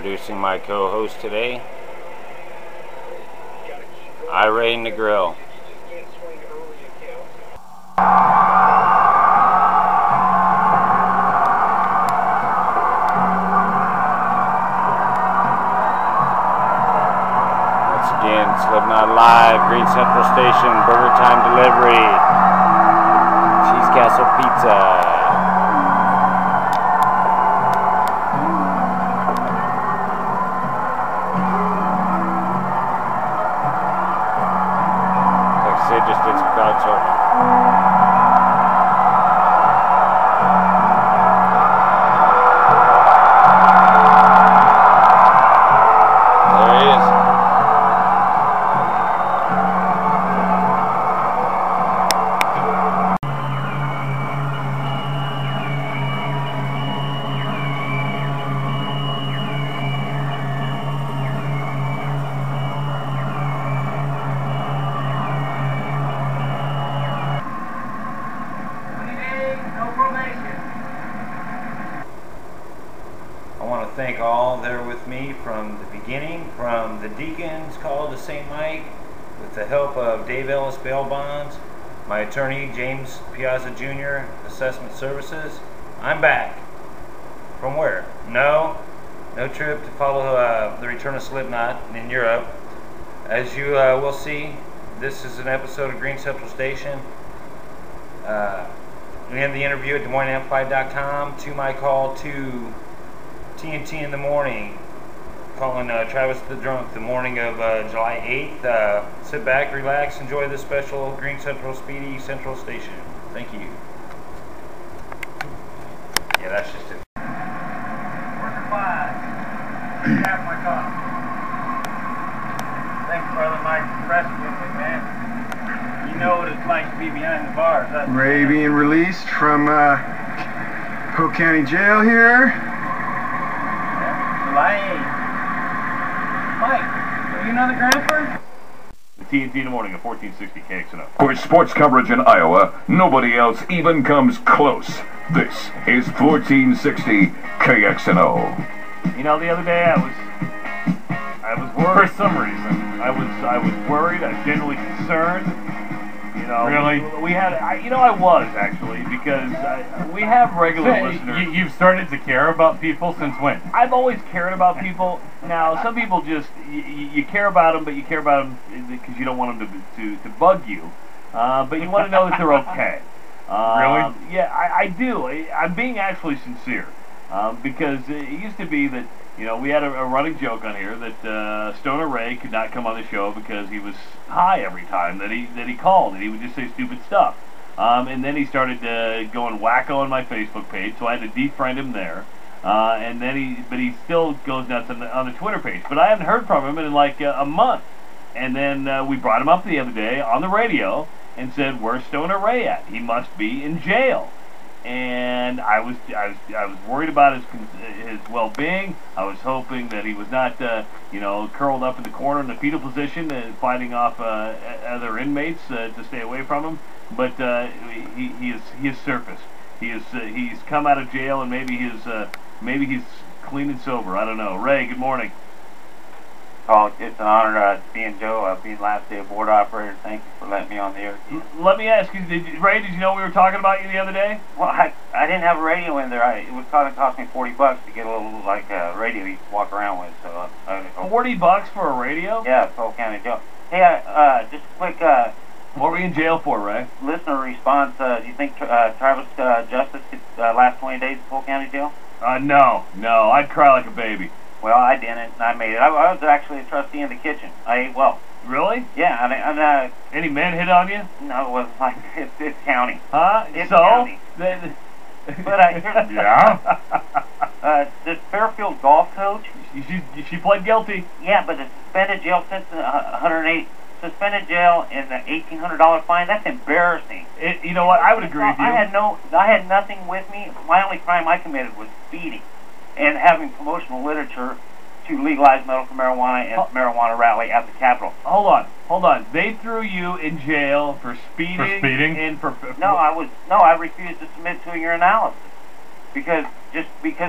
Introducing my co-host today, Irene the Grill. Once again, Slipknot Live, Green Central Station, BurgerTime delivery, Cheese Castle Pizza. Just did some crowd surfing. There he is. I want to thank all there with me from the beginning, from the Deacons Call to St. Mike, with the help of Dave Ellis Bail Bonds, my attorney James Piazza Jr., Assessment Services. I'm back. From where? No trip to follow the return of Slipknot in Europe. As you will see, this is an episode of Green Central Station. We end the interview at DesMoinesAmplified.com. To my call to TNT in the morning, calling Travis the Drunk the morning of July 8th. Sit back, relax, enjoy this special Green Central Speedy Central Station. Thank you. Yeah, that's just it. Working wise. Half my car. Thanks, brother Mike, for pressing with me, man. You know what it's like to be behind the bars. Ray being released from Polk County Jail here. Mike, are you another Grandford? The TNT in the morning at 1460 KXNO. For sports coverage in Iowa, nobody else even comes close. This is 1460 KXNO. You know, the other day I was worried for some reason. I was worried. I was genuinely concerned. You know, really? We had, I was actually, because we have regular listeners. You've started to care about people since when? I've always cared about people. Now, some people just you care about them, but you care about them because you don't want them to bug you. But you want to know that they're okay. Really? Yeah, I do. I'm being actually sincere, because it used to be that, you know, we had a running joke on here that Stoner Ray could not come on the show because he was high every time that he called, and he would just say stupid stuff. And then he started going wacko on my Facebook page, so I had to defriend him there. And then but he still goes nuts on the Twitter page. But I hadn't heard from him in like a month. And then we brought him up the other day on the radio and said, "Where's Stoner Ray at? He must be in jail." And I was worried about his well-being. I was hoping that he was not, curled up in the corner in the fetal position and fighting off other inmates to stay away from him. But he has surfaced. He's come out of jail, and maybe he's clean and sober. I don't know. Ray, good morning. Oh, it's an honor being Joe, being last day board operator. Thank you for letting me on the air. Let me ask you, Ray, did you know we were talking about you the other day? Well, I didn't have a radio in there. It would cost me $40 to get a little radio you can walk around with. So $40 for a radio? Yeah, Polk County Jail. Hey, just a quick. What were you in jail for, Ray? Listener response. Do you think Travis Justice could last 20 days in Polk County Jail? No. I'd cry like a baby. Well, I didn't, and I made it. I was actually a trustee in the kitchen. I ate well. Really? Yeah, any men hit on you? No, it wasn't like it's county. Huh? It's so? county. But Yeah? This Fairfield golf coach. She pled guilty. Yeah, but the suspended jail sentence, 108 suspended jail and the $1,800 fine. That's embarrassing. You know what? I would agree with you. I had nothing with me. My only crime I committed was speeding and having promotional literature to legalize medical marijuana and marijuana rally at the Capitol. Hold on. They threw you in jail for speeding. For speeding? And for I refused to submit to your analysis. because it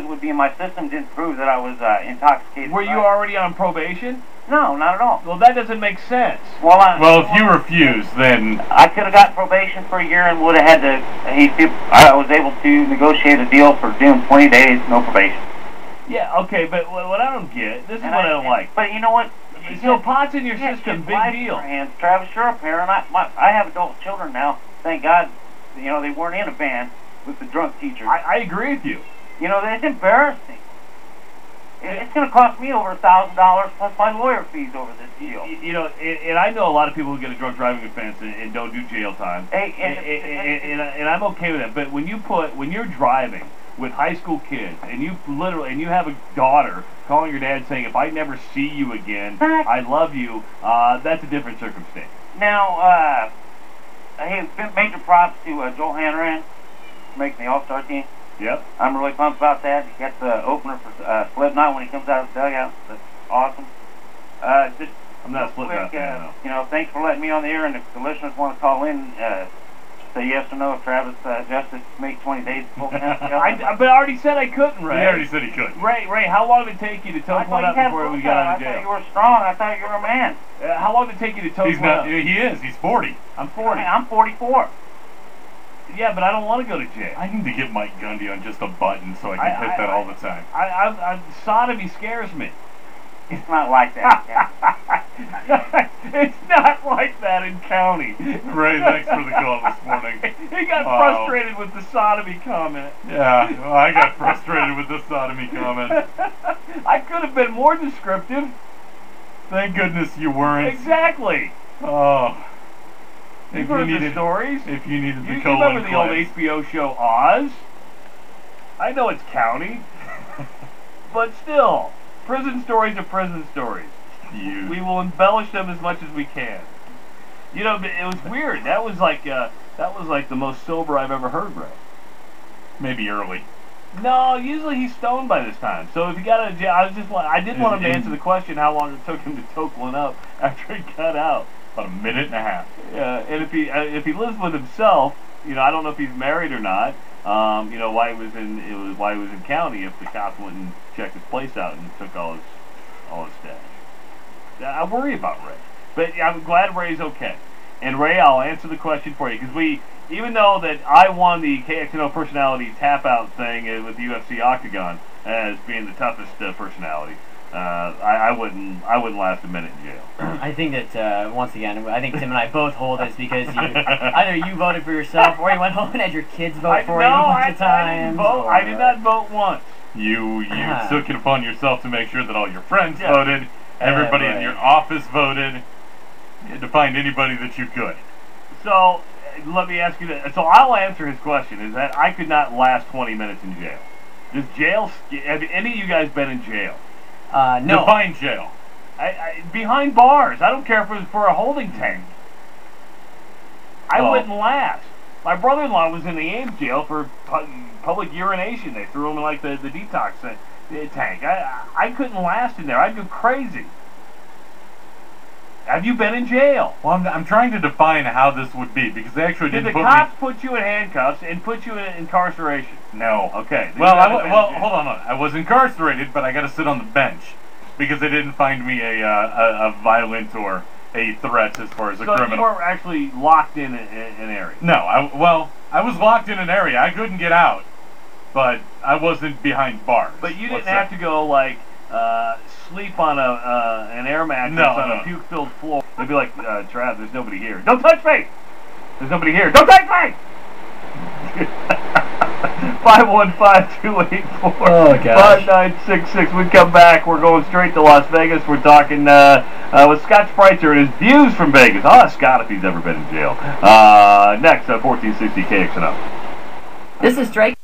would be in my system didn't prove that I was intoxicated. Were you already on probation? No, not at all. Well, that doesn't make sense. Well, if you refuse, then I could have gotten probation for a year and would have had to. I was able to negotiate a deal for doing 20 days, no probation. Yeah, okay, but what I don't get, this is what I don't like. But you know what? So pot's in your system, big deal. Hands, Travis, you're a parent. I have adult children now. Thank God, you know, they weren't in a van with the drunk teacher. I agree with you. You know, it's embarrassing. It's going to cost me over $1,000 plus my lawyer fees over this deal. You know, and I know a lot of people who get a drunk driving offense and don't do jail time. And I'm okay with that. But when you're driving with high school kids and you have a daughter calling your dad saying, "If I never see you again, I love you," that's a different circumstance. Now, hey, major props to Joel Hanran for making the All-Star team. Yep. I'm really pumped about that. He got the opener for Slipknot when he comes out of the dugout. That's awesome. I'm not a Slipknot fan, though. You know, thanks for letting me on the air, and if the listeners want to call in, say yes or no if Travis Justice make 20 days full count. But I already said I couldn't, Ray. he already said he could. Ray, how long did it take you to toke one up before we got out of jail? I thought you were strong. I thought you were a man. How long did it take you to toke one up? He is. He's 40. I'm 40. I'm 44. Yeah, but I don't want to go to jail. I need to get Mike Gundy on just a button so I can hit that all the time. Sodomy scares me. It's not like that. It's not like that in county. Ray, thanks for the call this morning. He got frustrated with the sodomy comment. Yeah, well, I got frustrated with the sodomy comment. I could have been more descriptive. Thank goodness you weren't. Exactly. Oh. You've heard the stories. If you needed the You colon remember the old cleanse. HBO show Oz? I know it's county. But still, prison stories are prison stories. We will embellish them as much as we can. You know, it was weird. That was like the most sober I've ever heard, Ray. Maybe early. No, usually he's stoned by this time. So if he got out of jail, I did want him to answer the question how long it took him to toke one up after he got out. About a minute and a half. Yeah, and if he lives with himself, you know, I don't know if he's married or not. You know, why he was in county if the cops went and checked his place out and took all his stash. I worry about Ray, but I'm glad Ray's okay. And Ray, I'll answer the question for you because even though that I won the KXNO personality tap out thing with the UFC Octagon as being the toughest personality. I wouldn't last a minute in jail. I think that once again, I think Tim and I both hold this because either you voted for yourself or you went home and had your kids vote for you a bunch of times. I did not vote once. You took it upon yourself to make sure that all your friends voted, everybody in your office voted. You had to find anybody that you could. So let me ask you this. So I'll answer his question. Is that I could not last 20 minutes in jail. Does jail? Have any of you guys been in jail? No. Define jail. Behind bars. I don't care if it was for a holding tank. I wouldn't last. My brother-in-law was in the Ames jail for public urination. They threw him in like the detox tank. I couldn't last in there. I'd go crazy. Have you been in jail? Well, I'm trying to define how this would be because they actually Did didn't the put cops put you in handcuffs and put you in incarceration? No. Okay. Well, hold on. I was incarcerated, but I got to sit on the bench because they didn't find me a violent or a threat as far as a criminal. So you weren't actually locked in an area? No. I was locked in an area. I couldn't get out, but I wasn't behind bars. But you didn't have to go like sleep on an air mattress on a puke-filled floor. They'd be like, Trav, there's nobody here. Don't touch me! There's nobody here. Don't touch me! 515-284-5966. We come back. We're going straight to Las Vegas. We're talking with Scott Spreitzer and his views from Vegas. I'll ask Scott if he's ever been in jail. Next, 1460 KXNO. This is Drake.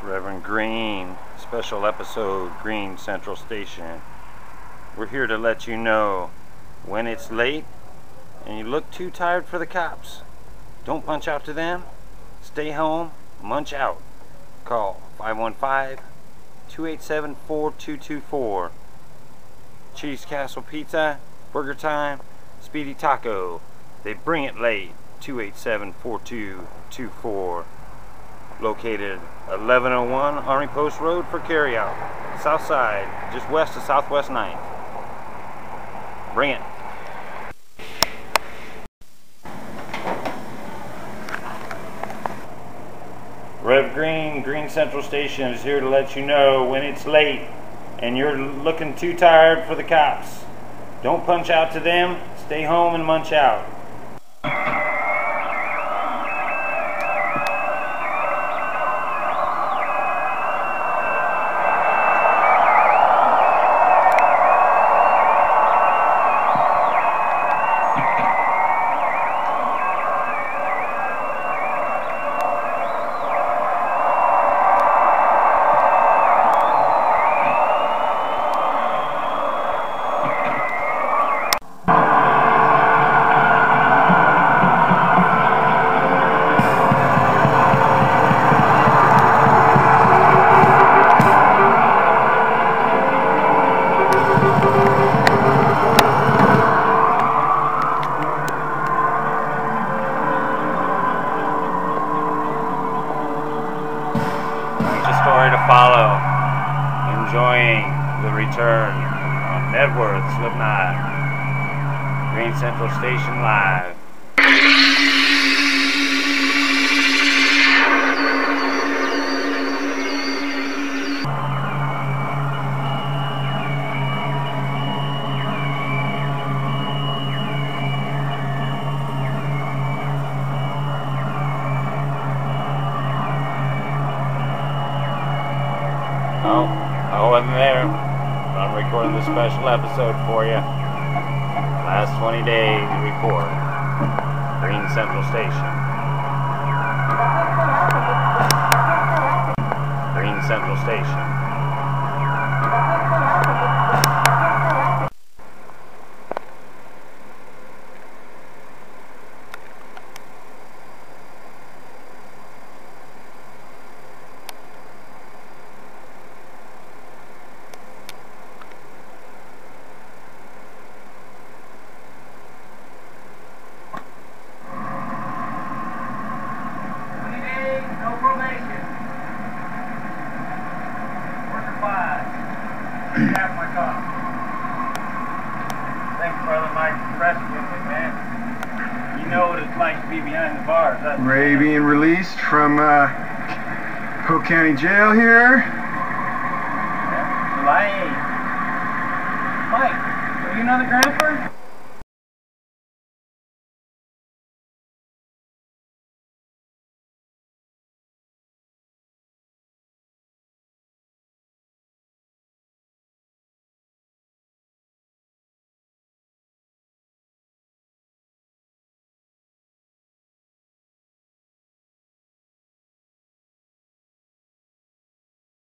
Reverend Green, special episode, Green Central Station. We're here to let you know when it's late and you look too tired for the cops. Don't punch out to them. Stay home, munch out. Call 515-287-4224. Cheese Castle Pizza, BurgerTime, Speedy Taco. They bring it late. 287-4224. located 1101 Army Post Road for carryout, south side, just west of Southwest 9th. Bring it. Rev Green, Green Central Station is here to let you know when it's late and you're looking too tired for the cops. Don't punch out to them, stay home and munch out. Story to follow. Enjoying the return on Networth, Slipknot, Green Central Station Live. Oh, I wasn't there. I'm recording the special episode for you. Last 20 days report. Green Central Station. Green Central Station. Half my car. Thanks, brother Mike, for rescuing me, man. You know what it's like to be behind the bars. Ray being released from Polk County Jail here. Yeah. Well, Mike, are you another grandpa?